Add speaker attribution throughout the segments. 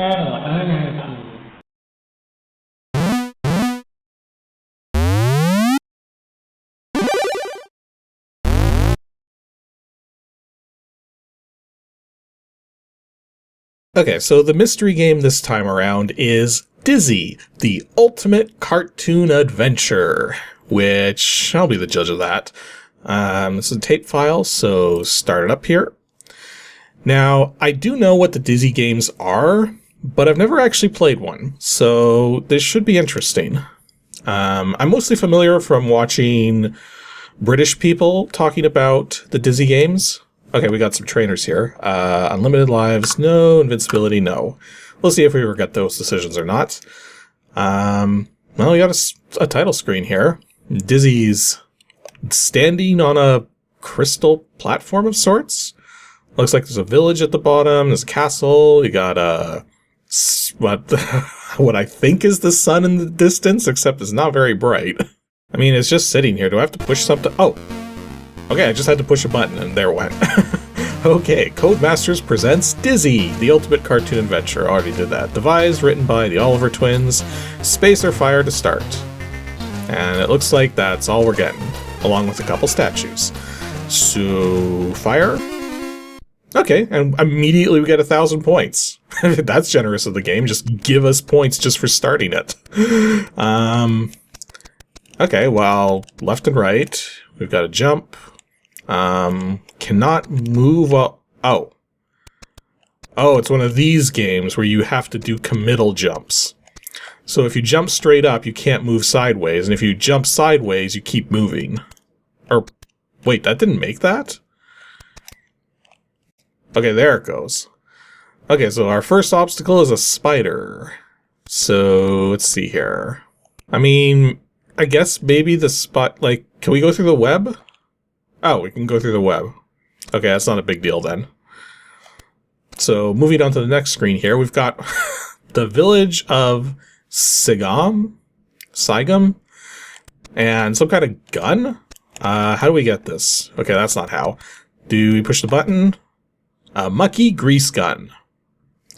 Speaker 1: NNRG.
Speaker 2: Okay, so the mystery game this time around is Dizzy, the ultimate cartoon adventure, which I'll be the judge of that. This is a tape file, so start it up here. Now, I do know what the Dizzy games are, but I've never actually played one, so this should be interesting. I'm mostly familiar from watching British people talking about the Dizzy games. Okay, we got some trainers here. Unlimited lives, no. Invincibility, no. We'll see if we regret those decisions or not. Well, we got a title screen here. Dizzy's standing on a crystal platform of sorts. Looks like there's a village at the bottom. There's a castle. You got what I think is the sun in the distance, except it's not very bright. I mean, it's just sitting here. Do I have to push something? Oh. Okay, I just had to push a button and there it went. Okay, Codemasters presents Dizzy, the ultimate cartoon adventure. Already did that. Devised, written by the Oliver twins. Space or fire to start. And it looks like that's all we're getting, along with a couple statues. So, fire? Okay, and immediately we get 1,000 points. That's generous of the game. Just give us points just for starting it. Okay, well, left and right. We've got a jump. Cannot move up. Oh, it's one of these games where you have to do committal jumps. So if you jump straight up, you can't move sideways, and if you jump sideways, you keep moving. Or, wait, that didn't make that? Okay, there it goes. Okay, so our first obstacle is a spider. So, let's see here. I mean, I guess maybe the spot, like, can we go through the web? Oh, we can go through the web. Okay, that's not a big deal then. So, moving on to the next screen here, we've got the village of Saigon, and some kind of gun? How do we get this? Okay, that's not how. Do we push the button? A mucky grease gun.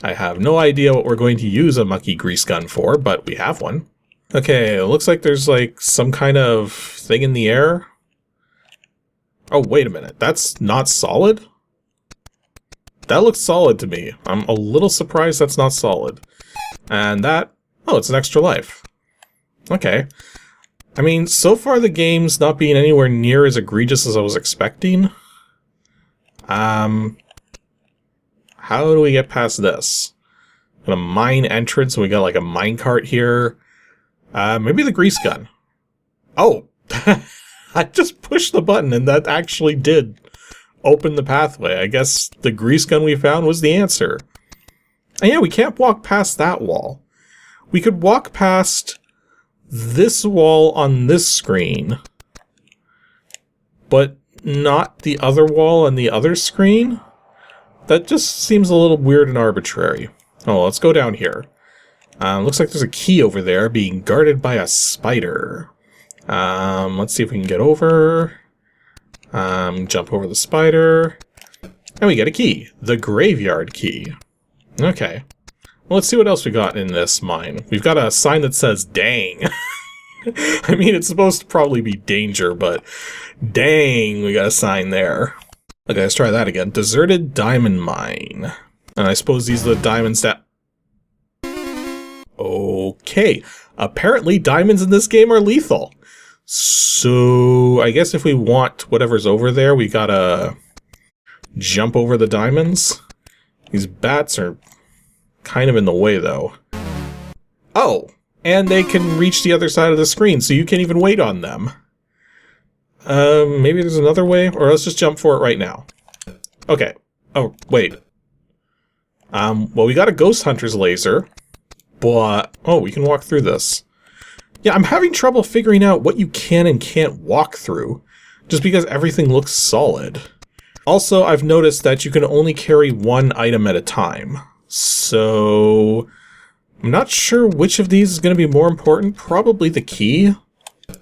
Speaker 2: I have no idea what we're going to use a mucky grease gun for, but we have one. Okay, it looks like there's like some kind of thing in the air. Oh, wait a minute. That's not solid? That looks solid to me. I'm a little surprised that's not solid. And that... Oh, it's an extra life. Okay. I mean, so far the game's not being anywhere near as egregious as I was expecting. How do we get past this? Got a mine entrance, and we got like a minecart here. Maybe the grease gun. Oh! I just pushed the button and that actually did open the pathway. I guess the grease gun we found was the answer. And yeah, we can't walk past that wall. We could walk past this wall on this screen, but not the other wall on the other screen? That just seems a little weird and arbitrary. Oh, let's go down here. Looks like there's a key over there being guarded by a spider. Let's see if we can get over. Jump over the spider. And we get a key. The graveyard key. Okay. Well, let's see what else we got in this mine. We've got a sign that says, dang. I mean, it's supposed to probably be danger, but dang, we got a sign there. Okay, let's try that again. Deserted diamond mine. And I suppose these are the diamonds that... Okay. Apparently, diamonds in this game are lethal. So, I guess if we want whatever's over there, we gotta jump over the diamonds. These bats are kind of in the way, though. Oh! And they can reach the other side of the screen, so you can't even wait on them. Maybe there's another way? Or let's just jump for it right now. Okay. Oh, wait. Well, we got a ghost hunter's laser, but... Oh, we can walk through this. Yeah, I'm having trouble figuring out what you can and can't walk through, just because everything looks solid. Also, I've noticed that you can only carry one item at a time, so... I'm not sure which of these is going to be more important. Probably the key.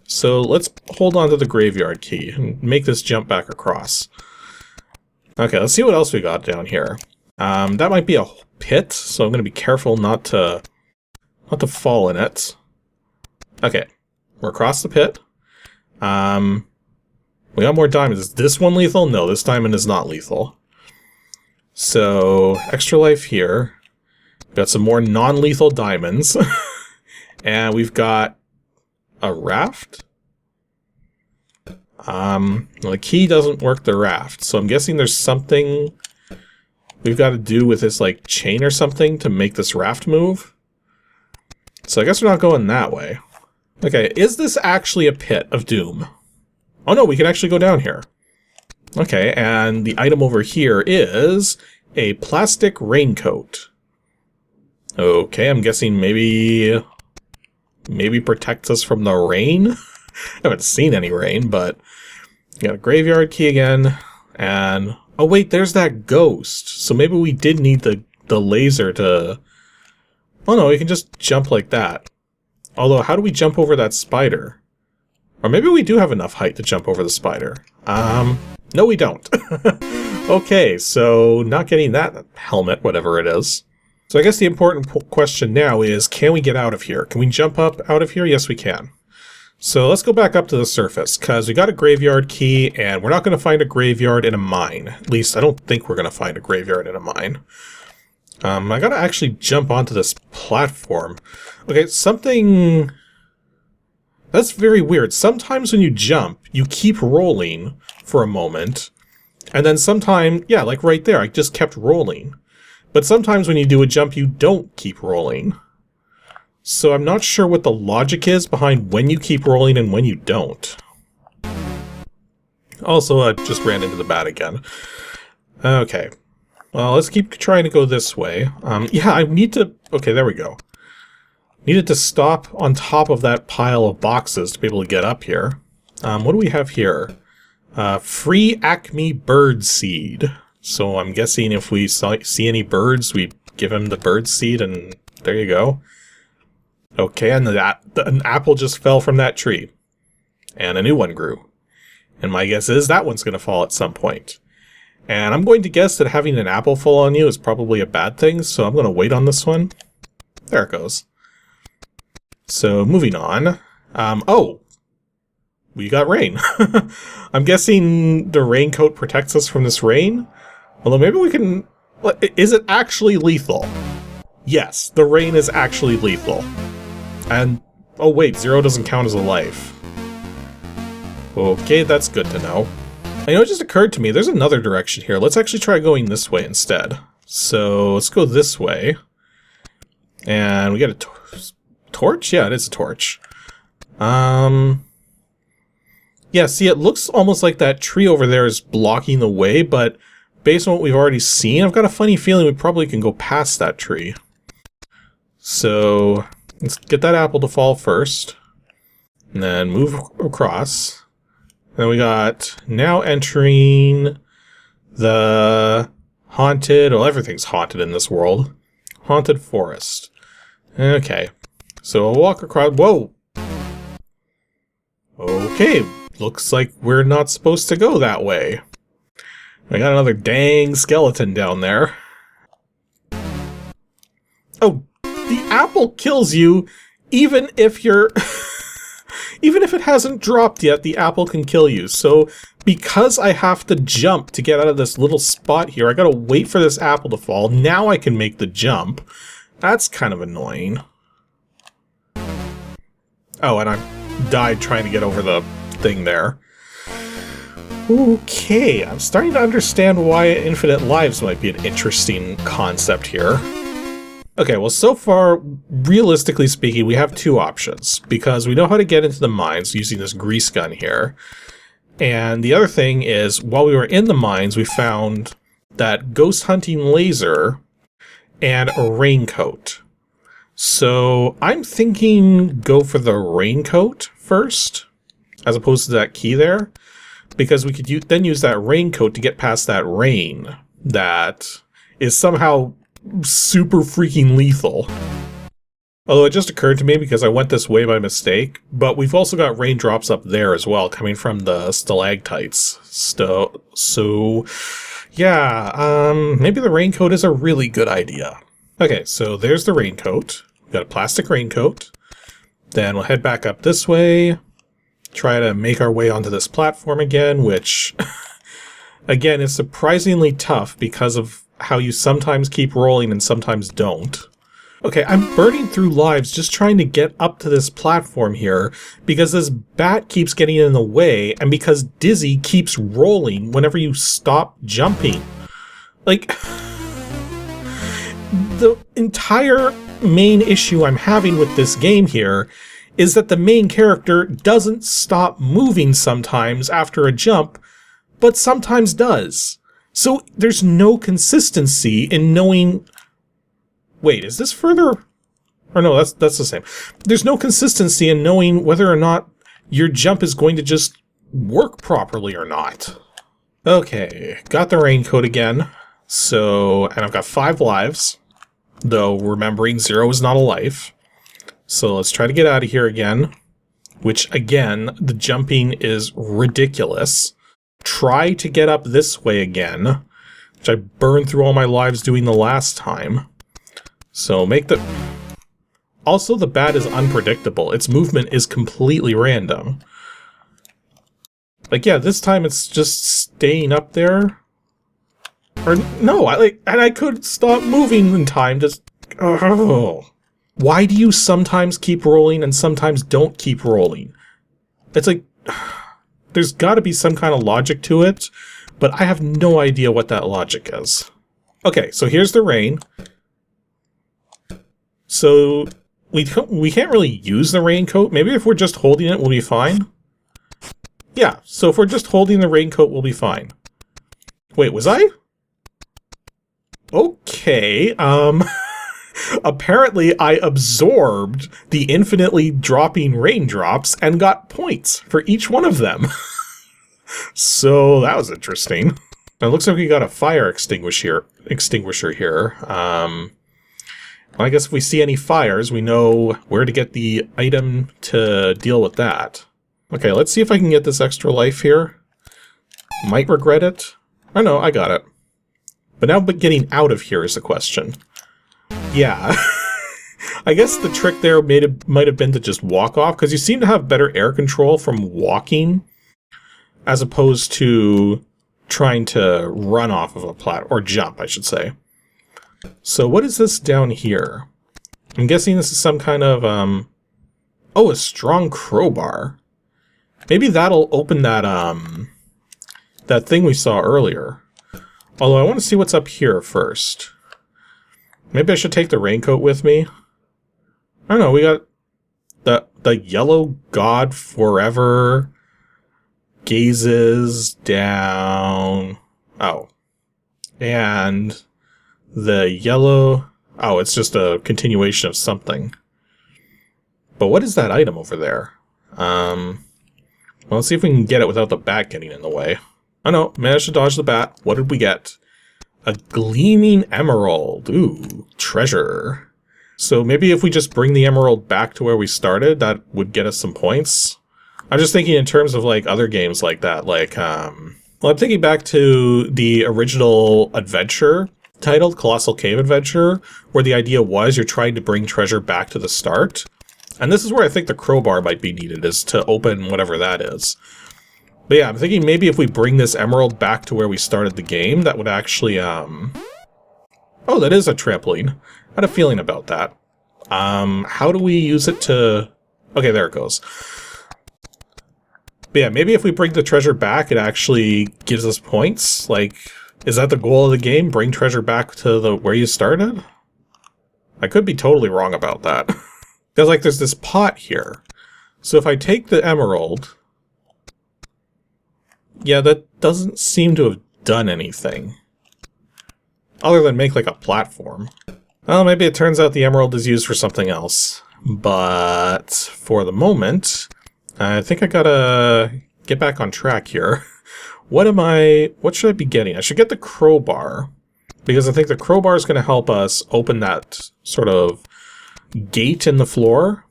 Speaker 2: So let's hold on to the graveyard key and make this jump back across. Okay, let's see what else we got down here. That might be a pit, so I'm going to be careful not to fall in it. Okay, we're across the pit. We got more diamonds. Is this one lethal? No, this diamond is not lethal. So, extra life here. Got some more non-lethal diamonds. And we've got a raft. The key doesn't work the raft, so I'm guessing there's something we've got to do with this, like, chain or something to make this raft move. So I guess we're not going that way. Okay, is this actually a pit of doom? Oh no, we can actually go down here. Okay, and the item over here is a plastic raincoat. Okay, I'm guessing maybe protects us from the rain? I haven't seen any rain, but we got a graveyard key again, and oh wait, there's that ghost. So maybe we did need the laser to... Oh no, we can just jump like that. Although, how do we jump over that spider? Or maybe we do have enough height to jump over the spider. No we don't. Okay, so not getting that helmet, whatever it is. So I guess the important question now is, can we get out of here? Can we jump up out of here? Yes, we can. So let's go back up to the surface, because we got a graveyard key, and we're not going to find a graveyard in a mine. At least, I don't think we're going to find a graveyard in a mine. I gotta actually jump onto this platform. Okay, something... That's very weird. Sometimes when you jump, you keep rolling for a moment, and then sometimes, yeah, like right there, I just kept rolling. But sometimes when you do a jump, you don't keep rolling. So I'm not sure what the logic is behind when you keep rolling and when you don't. Also, I just ran into the bat again. Okay. Well, let's keep trying to go this way. Yeah, I need to... Okay, there we go. Needed to stop on top of that pile of boxes to be able to get up here. What do we have here? Free Acme bird seed. So I'm guessing if we see any birds, we give him the bird seed, and there you go. Okay, and an apple just fell from that tree. And a new one grew. And my guess is that one's going to fall at some point. And I'm going to guess that having an apple fall on you is probably a bad thing, so I'm going to wait on this one. There it goes. So, moving on. Oh! We got rain. I'm guessing the raincoat protects us from this rain? Although maybe we can... Is it actually lethal? Yes, the rain is actually lethal. And... Oh wait, 0 doesn't count as a life. Okay, that's good to know. I know it just occurred to me, there's another direction here. Let's actually try going this way instead. So, let's go this way. And we got a torch? Yeah, it is a torch. Yeah, see, it looks almost like that tree over there is blocking the way, but based on what we've already seen, I've got a funny feeling we probably can go past that tree. So, let's get that apple to fall first. And then move across. Then we got now entering the haunted, well, everything's haunted in this world. Haunted forest. Okay. So we'll walk across, whoa! Okay, looks like we're not supposed to go that way. I got another dang skeleton down there. Oh, the apple kills you even if you're... Even if it hasn't dropped yet, the apple can kill you. So, because I have to jump to get out of this little spot here, I gotta wait for this apple to fall. Now I can make the jump. That's kind of annoying. Oh, and I died trying to get over the thing there. Okay, I'm starting to understand why infinite lives might be an interesting concept here. Okay, well, so far, realistically speaking, we have two options, because we know how to get into the mines using this grease gun here. And the other thing is, while we were in the mines, we found that ghost hunting laser and a raincoat. So I'm thinking go for the raincoat first, as opposed to that key there, because we could then use that raincoat to get past that rain that is somehow super freaking lethal. Although it just occurred to me because I went this way by mistake, but we've also got raindrops up there as well, coming from the stalactites. So, Yeah, maybe the raincoat is a really good idea. Okay, so there's the raincoat. We've got a plastic raincoat. Then we'll head back up this way, try to make our way onto this platform again, which, again, is surprisingly tough because of how you sometimes keep rolling and sometimes don't. Okay, I'm burning through lives just trying to get up to this platform here because this bat keeps getting in the way and because Dizzy keeps rolling whenever you stop jumping. Like, the entire main issue I'm having with this game here is that the main character doesn't stop moving sometimes after a jump, but sometimes does. So there's no consistency in knowing... Wait, is this further? Or no, that's the same. There's no consistency in knowing whether or not your jump is going to just work properly or not. Okay, got the raincoat again. So, and I've got 5 lives, though remembering 0 is not a life. So let's try to get out of here again, which again, the jumping is ridiculous. Try to get up this way again, which I burned through all my lives doing the last time. So make the... Also, the bat is unpredictable. Its movement is completely random. Like, yeah, this time it's just staying up there. Or, no, I could stop moving in time to... Oh. Why do you sometimes keep rolling and sometimes don't keep rolling? It's like... There's gotta be some kind of logic to it, but I have no idea what that logic is. Okay, so here's the rain. So, we can't really use the raincoat. Maybe if we're just holding it, we'll be fine. Yeah, so if we're just holding the raincoat, we'll be fine. Wait, was I? Okay, apparently I absorbed the infinitely dropping raindrops and got points for each one of them. So, that was interesting. Now, it looks like we got a fire extinguisher here. Well, I guess if we see any fires, we know where to get the item to deal with that. Okay, let's see if I can get this extra life here. Might regret it. Oh no, I got it. But now getting out of here is the question. Yeah. I guess the trick there might have been to just walk off, because you seem to have better air control from walking, as opposed to trying to run off of a or jump, I should say. So what is this down here? I'm guessing this is some kind of, oh, a strong crowbar. Maybe that'll open that, that thing we saw earlier. Although I want to see what's up here first. Maybe I should take the raincoat with me. I don't know, we got the yellow god forever gazes down. Oh. And... the yellow... Oh, it's just a continuation of something. But what is that item over there? Well, let's see if we can get it without the bat getting in the way. Oh no, managed to dodge the bat. What did we get? A gleaming emerald. Ooh, treasure. So maybe if we just bring the emerald back to where we started, that would get us some points. I'm just thinking in terms of like other games like that. Like, well, I'm thinking back to the original adventure titled Colossal Cave Adventure, where the idea was you're trying to bring treasure back to the start. And this is where I think the crowbar might be needed, is to open whatever that is. But yeah, I'm thinking maybe if we bring this emerald back to where we started the game, that would actually, Oh, that is a trampoline. I had a feeling about that. How do we use it to... Okay, there it goes. But yeah, maybe if we bring the treasure back, it actually gives us points. Like, is that the goal of the game? Bring treasure back to where you started? I could be totally wrong about that. Because, like, there's this pot here. So if I take the emerald... Yeah, that doesn't seem to have done anything. Other than make, like, a platform. Well, maybe it turns out the emerald is used for something else. But for the moment, I think I gotta get back on track here. What should I be getting? I should get the crowbar, because I think the crowbar is going to help us open that sort of gate in the floor.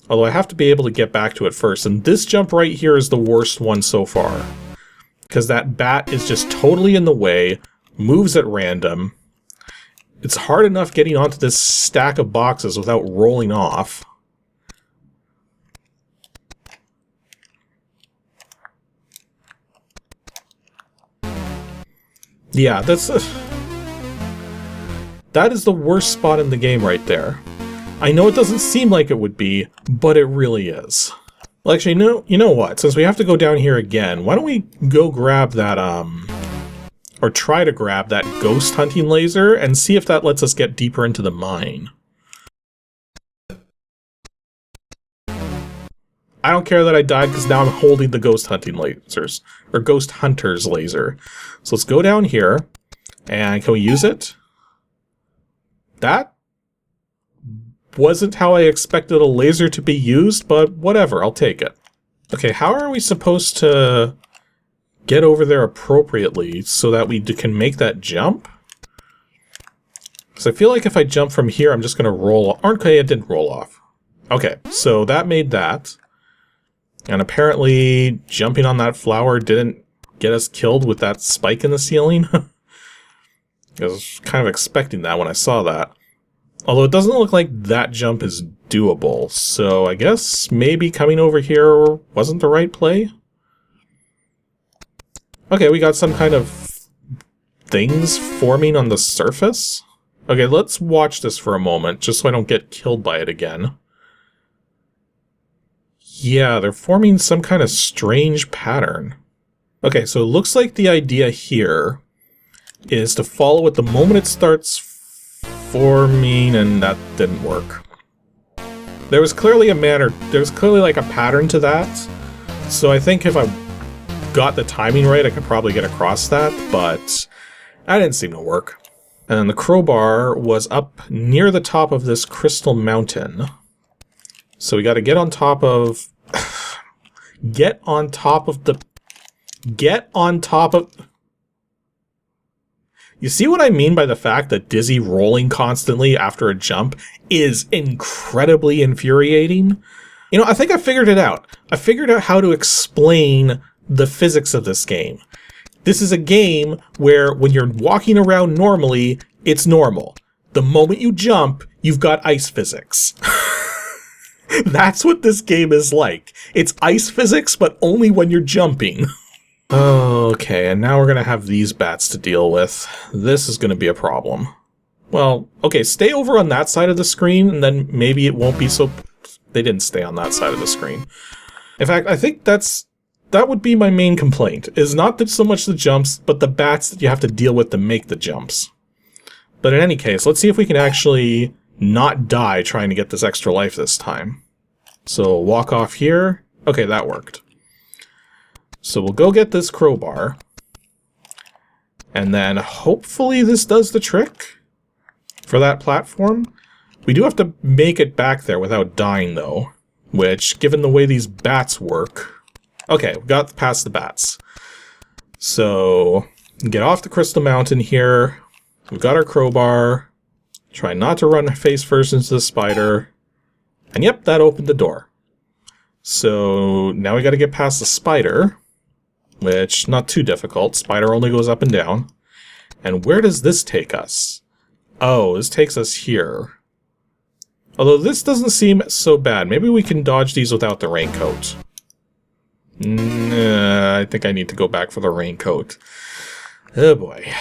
Speaker 2: Although I have to be able to get back to it first, and this jump right here is the worst one so far. because that bat is just totally in the way, moves at random. It's hard enough getting onto this stack of boxes without rolling off. Yeah, that is the worst spot in the game right there. I know it doesn't seem like it would be, but it really is. Well, actually, you know what? Since we have to go down here again, why don't we go grab that, or try to grab that ghost hunting laser and see if that lets us get deeper into the mine. I don't care that I died because now I'm holding the ghost hunting lasers, or ghost hunter's laser. So let's go down here, and can we use it? That wasn't how I expected a laser to be used, but whatever, I'll take it. Okay, how are we supposed to get over there appropriately so that we can make that jump? Because I feel like if I jump from here, I'm just going to roll. Okay, it didn't roll off. Okay, so that made that. And apparently jumping on that flower didn't get us killed with that spike in the ceiling. I was kind of expecting that when I saw that. Although it doesn't look like that jump is doable, so I guess maybe coming over here wasn't the right play? Okay, we got some kind of things forming on the surface. Okay, let's watch this for a moment, just so I don't get killed by it again. Yeah, they're forming some kind of strange pattern. Okay, so it looks like the idea here is to follow it the moment it starts forming, and that didn't work. There was clearly like a pattern to that, so I think if I got the timing right, I could probably get across that, but that didn't seem to work. And the crowbar was up near the top of this crystal mountain. So we got to get on top of... Get on top of... You see what I mean by the fact that Dizzy rolling constantly after a jump is incredibly infuriating? You know, I think I figured it out. I figured out how to explain the physics of this game. This is a game where when you're walking around normally, it's normal. The moment you jump, you've got ice physics. That's what this game is like. It's ice physics, but only when you're jumping. Okay, and now we're going to have these bats to deal with. This is going to be a problem. Well, okay, stay over on that side of the screen, and then maybe it won't be so... They didn't stay on that side of the screen. In fact, I think that would be my main complaint, is not that so much the jumps, but the bats that you have to deal with to make the jumps. But in any case, let's see if we can actually not die trying to get this extra life this time. So walk off here. Okay, that worked. So we'll go get this crowbar. And then hopefully this does the trick for that platform. We do have to make it back there without dying though, which, given the way these bats work... Okay, we got past the bats. So, get off the crystal mountain here. We've got our crowbar. Try not to run face first into the spider. And yep, that opened the door. So, now we gotta get past the spider, which, not too difficult. Spider only goes up and down. And where does this take us? Oh, this takes us here. Although this doesn't seem so bad. Maybe we can dodge these without the raincoat. Nah, I think I need to go back for the raincoat. Oh boy.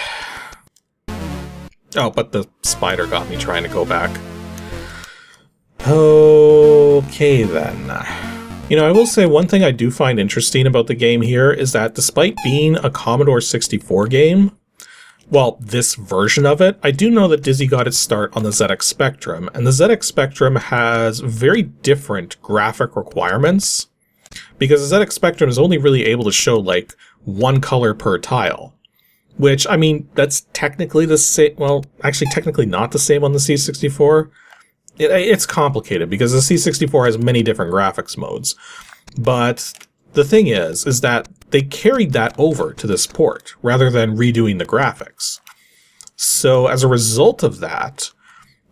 Speaker 2: Oh, but the spider got me trying to go back. Okay then. You know, I will say one thing I do find interesting about the game here is that despite being a Commodore 64 game, well, this version of it, I do know that Dizzy got its start on the ZX Spectrum, and the ZX Spectrum has very different graphic requirements, because the ZX Spectrum is only really able to show, like, one color per tile. Which, I mean, that's technically the same, well, actually technically not the same on the C64. It's complicated, because the C64 has many different graphics modes. But the thing is that they carried that over to this port, rather than redoing the graphics. So as a result of that,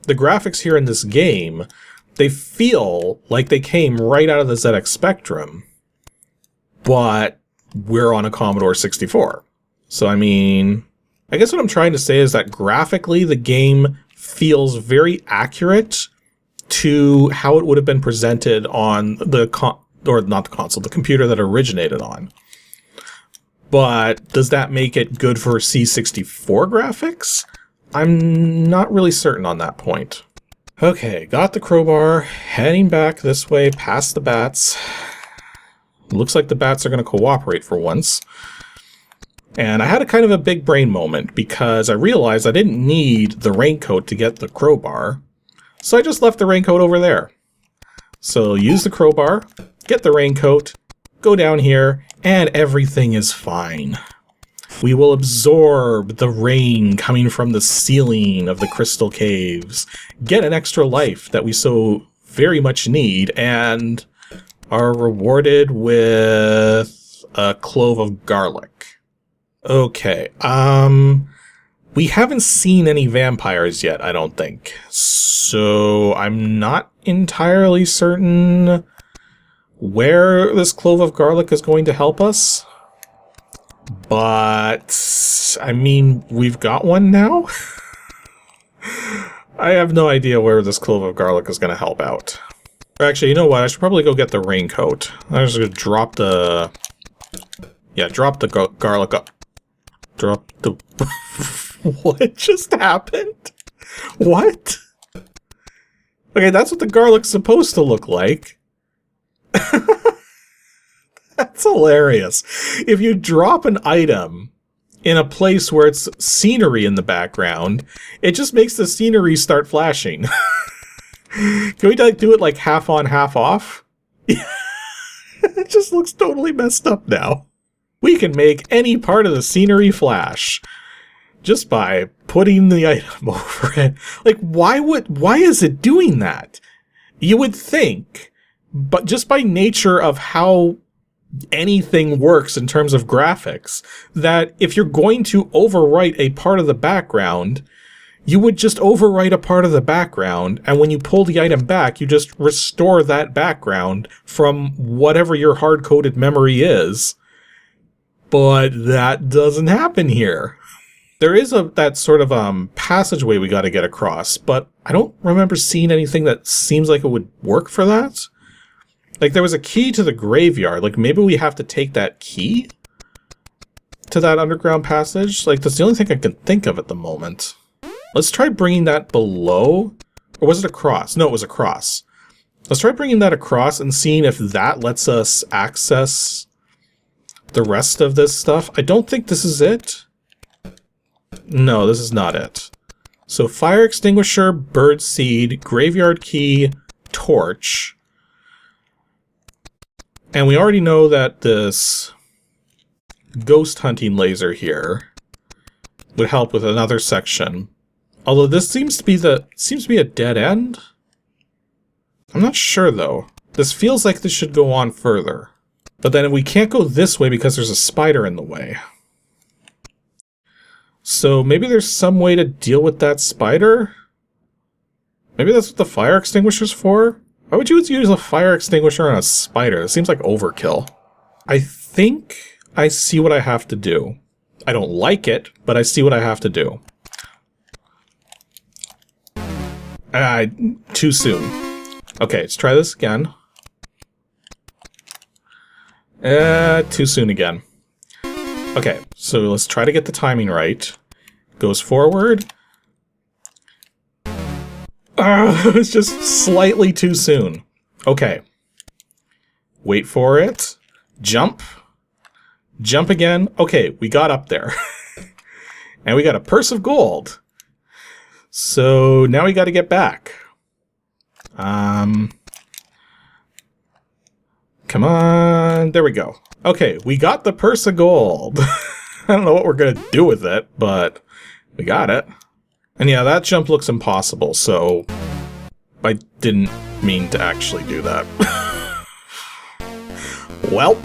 Speaker 2: the graphics here in this game, they feel like they came right out of the ZX Spectrum, but we're on a Commodore 64. So, I mean, I guess what I'm trying to say is that graphically the game feels very accurate to how it would have been presented on the the computer that it originated on. But does that make it good for C64 graphics? I'm not really certain on that point. Okay, got the crowbar, heading back this way past the bats. Looks like the bats are going to cooperate for once. And I had a kind of a big brain moment because I realized I didn't need the raincoat to get the crowbar. So I just left the raincoat over there. So use the crowbar, get the raincoat, go down here, and everything is fine. We will absorb the rain coming from the ceiling of the crystal caves, get an extra life that we so very much need, and are rewarded with a clove of garlic. Okay, we haven't seen any vampires yet, I don't think. So I'm not entirely certain where this clove of garlic is going to help us. But, I mean, we've got one now? I have no idea where this clove of garlic is going to help out. Actually, you know what? I should probably go get the raincoat. I'm just going to drop the... Yeah, drop the garlic up. Drop the... What just happened? What? Okay, that's what the garlic's supposed to look like. That's hilarious. If you drop an item in a place where it's scenery in the background, it just makes the scenery start flashing. Can we do it like half on, half off? It just looks totally messed up now. We can make any part of the scenery flash just by putting the item over it. Like, why is it doing that? You would think, but just by nature of how anything works in terms of graphics, that if you're going to overwrite a part of the background, you would just overwrite a part of the background, and when you pull the item back, you just restore that background from whatever your hard-coded memory is. But that doesn't happen here. There is that sort of passageway we got to get across, but I don't remember seeing anything that seems like it would work for that. Like, there was a key to the graveyard. Like, maybe we have to take that key to that underground passage? Like, that's the only thing I can think of at the moment. Let's try bringing that below. Or was it across? No, it was across. Let's try bringing that across and seeing if that lets us access the rest of this stuff. I don't think this is it. No, this is not it. So, fire extinguisher, bird seed, graveyard key, torch. And we already know that this ghost hunting laser here would help with another section. Although this seems to be a dead end. I'm not sure though. This feels like this should go on further. But then we can't go this way because there's a spider in the way. So maybe there's some way to deal with that spider? Maybe that's what the fire extinguisher's for? Why would you use a fire extinguisher on a spider? It seems like overkill. I think I see what I have to do. I don't like it, but I see what I have to do. Too soon. Okay, let's try this again. Too soon again. Okay, so let's try to get the timing right. Goes forward. It's just slightly too soon. Okay. Wait for it. Jump. Jump again. Okay, we got up there. And we got a purse of gold. So now we got to get back. Come on. There we go. Okay, we got the purse of gold. I don't know what we're going to do with it, but we got it. And yeah, that jump looks impossible, so I didn't mean to actually do that. Well,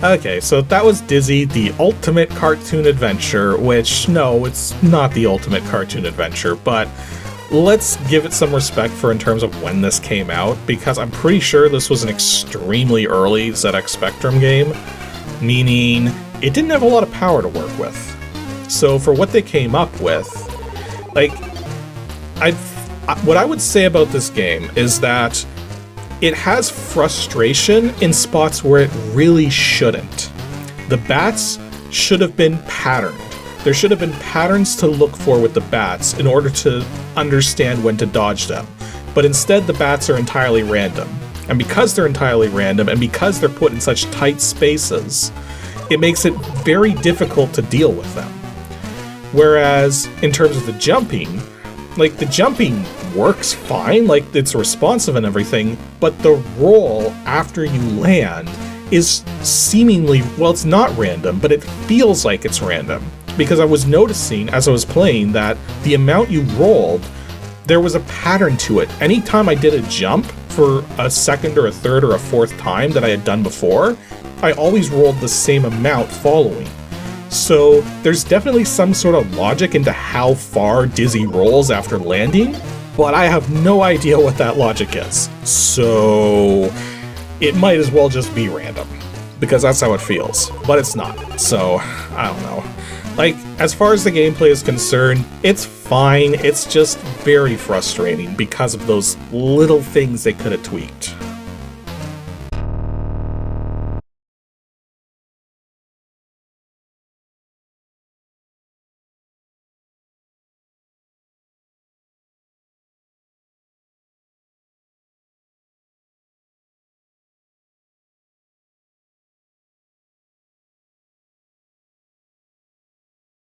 Speaker 2: okay, so that was Dizzy, the Ultimate Cartoon Adventure, which, no, it's not the Ultimate Cartoon Adventure, but let's give it some respect for in terms of when this came out, because I'm pretty sure this was an extremely early ZX Spectrum game. meaning it didn't have a lot of power to work with. So for what they came up with, like, what I would say about this game is that it has frustration in spots where it really shouldn't. The bats should have been patterned. There should have been patterns to look for with the bats in order to understand when to dodge them. But instead, the bats are entirely random. And because they're entirely random, and because they're put in such tight spaces, it makes it very difficult to deal with them. Whereas, in terms of the jumping, like, the jumping works fine, like, it's responsive and everything, but the roll after you land is seemingly, well, it's not random, but it feels like it's random. Because I was noticing, as I was playing, that the amount you rolled, there was a pattern to it. Anytime I did a jump for a second or a third or a fourth time that I had done before, I always rolled the same amount following. So there's definitely some sort of logic into how far Dizzy rolls after landing, but I have no idea what that logic is. So it might as well just be random, because that's how it feels, but it's not. So I don't know. Like, as far as the gameplay is concerned, it's fine. It's just very frustrating because of those little things they could have tweaked.